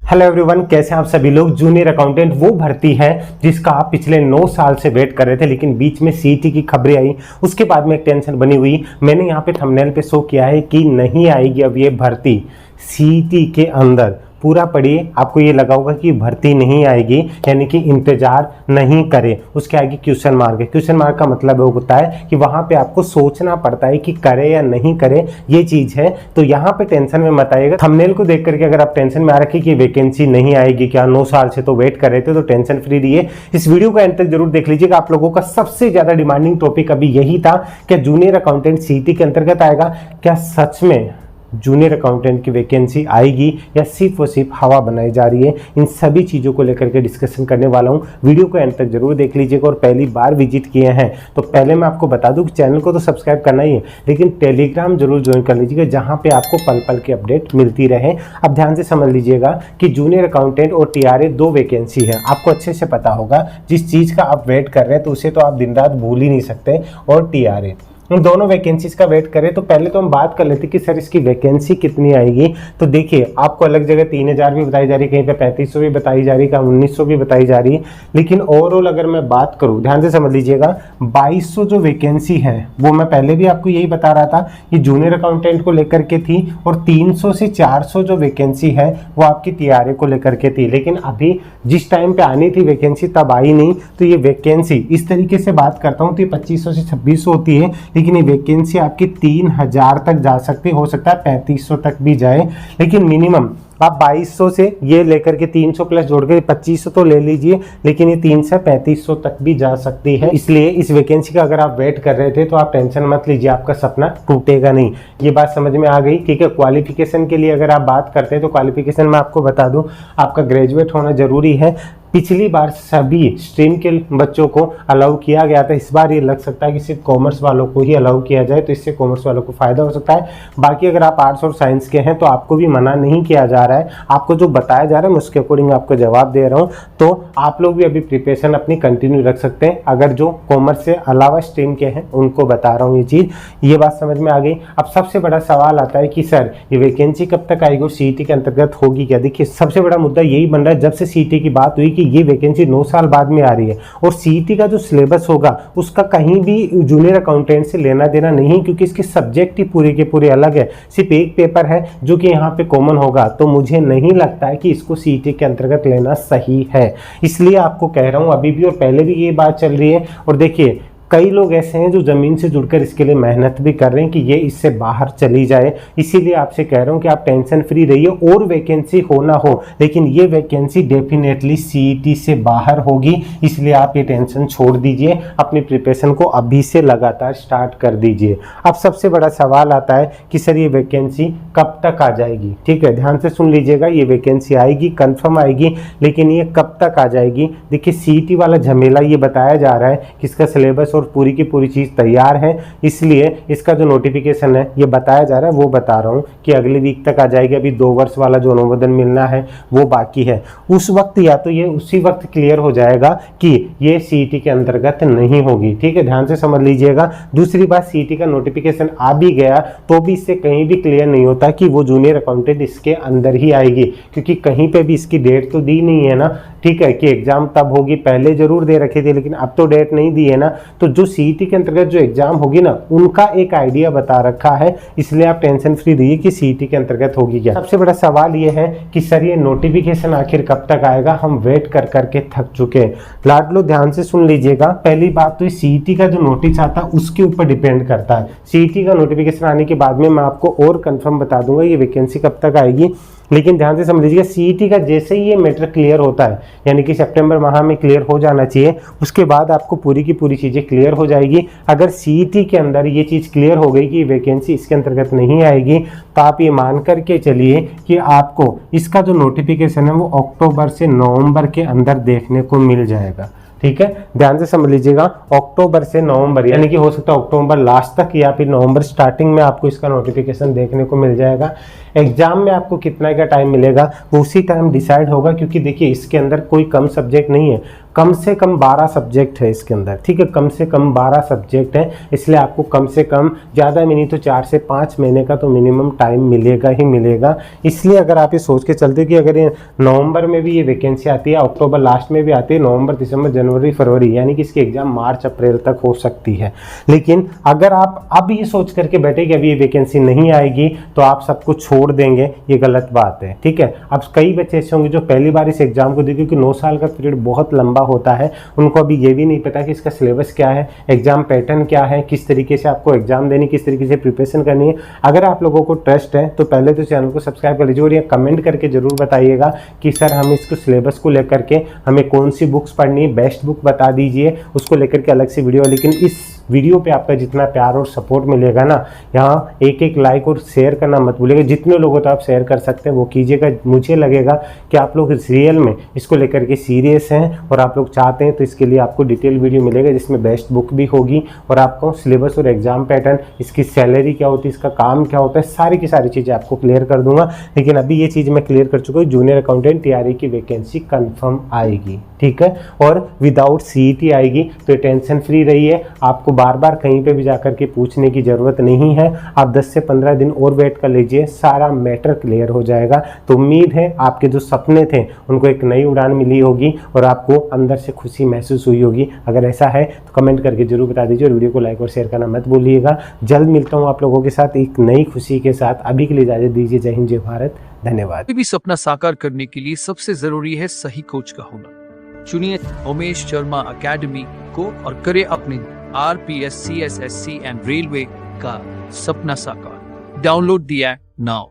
Hello everyone, कैसे हैं आप सभी लोग। जूनियर अकाउंटेंट वो भर्ती है जिसका आप पिछले 9 साल से वेट कर रहे थे, लेकिन बीच में सीईटी की खबरें आई, उसके बाद में एक टेंशन बनी हुई। मैंने यहाँ पे थंबनेल पे शो किया है कि नहीं आएगी अब ये भर्ती सीईटी के अंदर। पूरा पढ़िए, आपको ये लगा होगा कि भर्ती नहीं आएगी, यानी कि इंतजार नहीं करें। उसके आगे क्वेश्चन मार्क है। क्वेश्चन मार्क का मतलब होता है कि वहां पे आपको सोचना पड़ता है कि करे या नहीं करे, ये चीज है। तो यहाँ पे टेंशन में मत आइएगा। थंबनेल को देख करके अगर आप टेंशन में आ रखे कि वैकेंसी नहीं आएगी क्या, 9 साल से तो वेट कर रहे थे, तो टेंशन फ्री रहिए। इस वीडियो को एंड तक जरूर देख लीजिएगा। आप लोगों का सबसे ज्यादा डिमांडिंग टॉपिक अभी यही था, क्या जूनियर अकाउंटेंट सीईटी के अंतर्गत आएगा, क्या सच में जूनियर अकाउंटेंट की वैकेंसी आएगी या सिर्फ और सिर्फ हवा बनाई जा रही है। इन सभी चीज़ों को लेकर के डिस्कशन करने वाला हूं। वीडियो को एंड तक जरूर देख लीजिएगा। और पहली बार विजिट किए हैं तो पहले मैं आपको बता दूं कि चैनल को तो सब्सक्राइब करना ही है, लेकिन टेलीग्राम जरूर ज्वाइन कर लीजिएगा, जहां पे आपको पल पल की अपडेट मिलती रहे। अब ध्यान से समझ लीजिएगा कि जूनियर अकाउंटेंट और टीआरए 2 वैकेंसी है। आपको अच्छे से पता होगा, जिस चीज़ का आप वेट कर रहे हैं तो उसे तो आप दिन रात भूल ही नहीं सकते। और टीआरए, उन दोनों वैकेंसीज का वेट करें तो पहले तो हम बात कर लेते कि सर इसकी वैकेंसी कितनी आएगी। तो देखिए, आपको अलग जगह 3000 भी बताई जा रही है, कहीं पे 3500 भी बताई जा रही है, कहीं 1900 भी बताई जा रही है। लेकिन ओवरऑल अगर मैं बात करूं, ध्यान से समझ लीजिएगा, 2200 जो वैकेंसी है वो मैं पहले भी आपको यही बता रहा था कि जूनियर अकाउंटेंट को लेकर के थी, और 300 से 400 जो वैकेंसी है वो आपकी टीआरए को लेकर के थी। लेकिन अभी जिस टाइम पे आनी थी वैकेंसी तब आई नहीं। तो ये वैकेंसी इस तरीके से बात करता हूँ तो ये 2500 से 2600 होती है, लेकिन ये वैकेंसी आपकी 3000 तक जा सकती, हो सकता है 3500 तक भी जाए। लेकिन मिनिमम आप 2200 से ये लेकर के 300 प्लस जोड़ के 2500 तो ले लीजिए, लेकिन ये 300 से 3500 तक भी जा सकती है। इसलिए इस वैकेंसी का अगर आप वेट कर रहे थे तो आप टेंशन मत लीजिए, आपका सपना टूटेगा नहीं। ये बात समझ में आ गई, ठीक है। क्वालिफिकेशन के लिए अगर आप बात करते हैं तो क्वालिफिकेशन मैं आपको बता दूं, आपका ग्रेजुएट होना जरूरी है। पिछली बार सभी स्ट्रीम के बच्चों को अलाउ किया गया था, इस बार ये लग सकता है कि सिर्फ कॉमर्स वालों को ही अलाउ किया जाए, तो इससे कॉमर्स वालों को फायदा हो सकता है। बाकी अगर आप आर्ट्स और साइंस के हैं तो आपको भी मना नहीं किया जा रहा है। आपको जो बताया जा रहा है मैं उसके अकॉर्डिंग आपको जवाब दे रहा हूँ। तो आप लोग भी अभी प्रिपरेशन अपनी कंटिन्यू रख सकते हैं। अगर जो कॉमर्स से अलावा स्ट्रीम के हैं उनको बता रहा हूँ ये चीज़, ये बात समझ में आ गई। अब सबसे बड़ा सवाल आता है कि सर ये वैकेंसी कब तक आएगी और सीईटी के अंतर्गत होगी क्या। देखिए, सबसे बड़ा मुद्दा यही बन रहा है, जब से सीईटी की बात हुई कि ये वैकेंसी 9 साल बाद में आ रही है, और सीईटी का जो सिलेबस होगा उसका कहीं भी जूनियर अकाउंटेंट से लेना देना नहीं, क्योंकि इसके सब्जेक्ट ही पूरे के पूरे अलग है। सिर्फ एक पेपर है जो कि यहाँ पे कॉमन होगा, तो मुझे नहीं लगता है कि इसको सीईटी के अंतर्गत लेना सही है। इसलिए आपको कह रहा हूँ, अभी भी और पहले भी ये बात चल रही है। और देखिए, कई लोग ऐसे हैं जो ज़मीन से जुड़कर इसके लिए मेहनत भी कर रहे हैं कि ये इससे बाहर चली जाए। इसीलिए आपसे कह रहा हूँ कि आप टेंशन फ्री रहिए। और वैकेंसी हो ना हो, लेकिन ये वैकेंसी डेफिनेटली सीईटी से बाहर होगी, इसलिए आप ये टेंशन छोड़ दीजिए। अपनी प्रिपरेशन को अभी से लगातार स्टार्ट कर दीजिए। अब सबसे बड़ा सवाल आता है कि सर ये वैकेंसी कब तक आ जाएगी। ठीक है, ध्यान से सुन लीजिएगा, ये वैकेंसी आएगी, कन्फर्म आएगी, लेकिन ये कब तक आ जाएगी। देखिए, सीईटी वाला झमेला ये बताया जा रहा है कि इसका सिलेबस और पूरी की पूरी चीज़ तैयार है, इसलिए इसका जो नोटिफिकेशन है ये बताया जा रहा है, वो बता रहा हूँ कि अगले वीक तक आ जाएगी। अभी 2 वर्ष वाला जो अनुमोदन मिलना है वो बाकी है। उस वक्त या तो ये उसी वक्त क्लियर हो जाएगा कि ये सीईटी के अंतर्गत नहीं होगी। ठीक है, ध्यान से समझ लीजिएगा। दूसरी बात, सीईटी का नोटिफिकेशन आ भी गया तो भी इससे कहीं भी क्लियर नहीं होता कि वो जूनियर अकाउंटेंट इसके अंदर ही आएगी, क्योंकि कहीं पे भी इसकी डेट तो दी नहीं है ना। ठीक है, कि एग्जाम तब होगी, पहले जरूर दे रखी थी, लेकिन अब तो डेट नहीं दी है ना। तो जो सीईटी के अंतर्गत जो एग्जाम होगी ना, उनका एक आइडिया बता रखा है, इसलिए आप टेंशन फ्री रहिए कि सीईटी के अंतर्गत होगी क्या। सबसे बड़ा सवाल ये है कि सर ये नोटिफिकेशन आखिर कब तक आएगा, हम वेट कर करके थक चुके हैं। लाडलो, ध्यान से सुन लीजिएगा। पहली बात तो सीईटी का जो नोटिस आता है उसके ऊपर डिपेंड करता है। सीईटी का नोटिफिकेशन आने के बाद में मैं आपको और कंफर्म बता दूंगा ये वैकेंसी कब तक आएगी। लेकिन ध्यान से समझ लीजिएगा, सीईटी का जैसे ही ये मैटर क्लियर होता है, यानी कि सितंबर माह में क्लियर हो जाना चाहिए, उसके बाद आपको पूरी की पूरी चीज़ें क्लियर हो जाएगी। अगर सीईटी के अंदर ये चीज़ क्लियर हो गई कि वैकेंसी इसके अंतर्गत नहीं आएगी, तो आप ये मान करके चलिए कि आपको इसका जो नोटिफिकेशन है वो अक्टूबर से नवंबर के अंदर देखने को मिल जाएगा। ठीक है, ध्यान से समझ लीजिएगा, अक्टूबर से नवंबर, यानी कि हो सकता है अक्टूबर लास्ट तक या फिर नवंबर स्टार्टिंग में आपको इसका नोटिफिकेशन देखने को मिल जाएगा। एग्जाम में आपको कितना का टाइम मिलेगा वो उसी टाइम डिसाइड होगा, क्योंकि देखिए इसके अंदर कोई कम सब्जेक्ट नहीं है, कम से कम 12 सब्जेक्ट है इसके अंदर, ठीक है, कम से कम 12 सब्जेक्ट है, इसलिए आपको कम से कम ज़्यादा में नहीं तो 4 से 5 महीने का तो मिनिमम टाइम मिलेगा ही मिलेगा। इसलिए अगर आप ये सोच के चलते कि अगर ये नवंबर में भी ये वैकेंसी आती है, अक्टूबर लास्ट में भी आती है, नवंबर दिसंबर जनवरी फरवरी, यानी कि इसकी एग्जाम मार्च अप्रैल तक हो सकती है। लेकिन अगर आप अब ये सोच करके बैठे कि अभी ये वैकेंसी नहीं आएगी तो आप सब कुछ छोड़ देंगे, ये गलत बात है, ठीक है। अब कई बच्चे ऐसे होंगे जो पहली बार इस एग्जाम को दे, क्योंकि 9 साल का पीरियड बहुत लंबा होता है, उनको अभी ये भी नहीं पता कि इसका सिलेबस क्या है, एग्जाम पैटर्न क्या है, किस तरीके से आपको एग्जाम देनी, किस तरीके से प्रिपरेशन करनी है। अगर आप लोगों को ट्रस्ट है तो पहले तो चैनल को सब्सक्राइब कर लीजिए और ये कमेंट करके जरूर बताइएगा कि सर हम इसको सिलेबस को लेकर के हमें कौन सी बुक्स पढ़नी है, बेस्ट बुक बता दीजिए, उसको लेकर के अलग से वीडियो। लेकिन इस वीडियो पे आपका जितना प्यार और सपोर्ट मिलेगा ना, यहाँ एक लाइक और शेयर करना मत भूलिएगा, जितने लोगों तो आप शेयर कर सकते हैं वो कीजिएगा। मुझे लगेगा कि आप लोग रियल में इसको लेकर के सीरियस हैं और आप लोग चाहते हैं, तो इसके लिए आपको डिटेल वीडियो मिलेगा जिसमें बेस्ट बुक भी होगी और आपको सिलेबस और एग्जाम पैटर्न, इसकी सैलरी क्या होती है, इसका काम क्या होता है, सारी की सारी चीज़ें आपको क्लियर कर दूंगा। लेकिन अभी ये चीज़ मैं क्लियर कर चुका हूँ, जूनियर अकाउंटेंट टीआरई की वैकेंसी कन्फर्म आएगी, ठीक है, और विदाउट सीईटी आएगी, तो टेंशन फ्री रहिए, आपको बार बार कहीं पे भी जाकर के पूछने की ज़रूरत नहीं है। आप 10 से 15 दिन और वेट कर लीजिए, सारा मैटर क्लियर हो जाएगा। तो उम्मीद है आपके जो सपने थे उनको एक नई उड़ान मिली होगी और आपको अंदर से खुशी महसूस हुई होगी। अगर ऐसा है तो कमेंट करके जरूर बता दीजिए और वीडियो को लाइक और शेयर करना मत भूलिएगा। जल्द मिलता हूँ आप लोगों के साथ एक नई खुशी के साथ। अभी के लिए इजाजत दीजिए। जय हिंद, जय भारत, धन्यवाद। कोई भी सपना साकार करने के लिए सबसे जरूरी है सही कोच का होना। चुनिए उमेश शर्मा एकेडमी को और करे अपने RPS, CSSC एंड रेलवे का सपना साकार। Download the app now.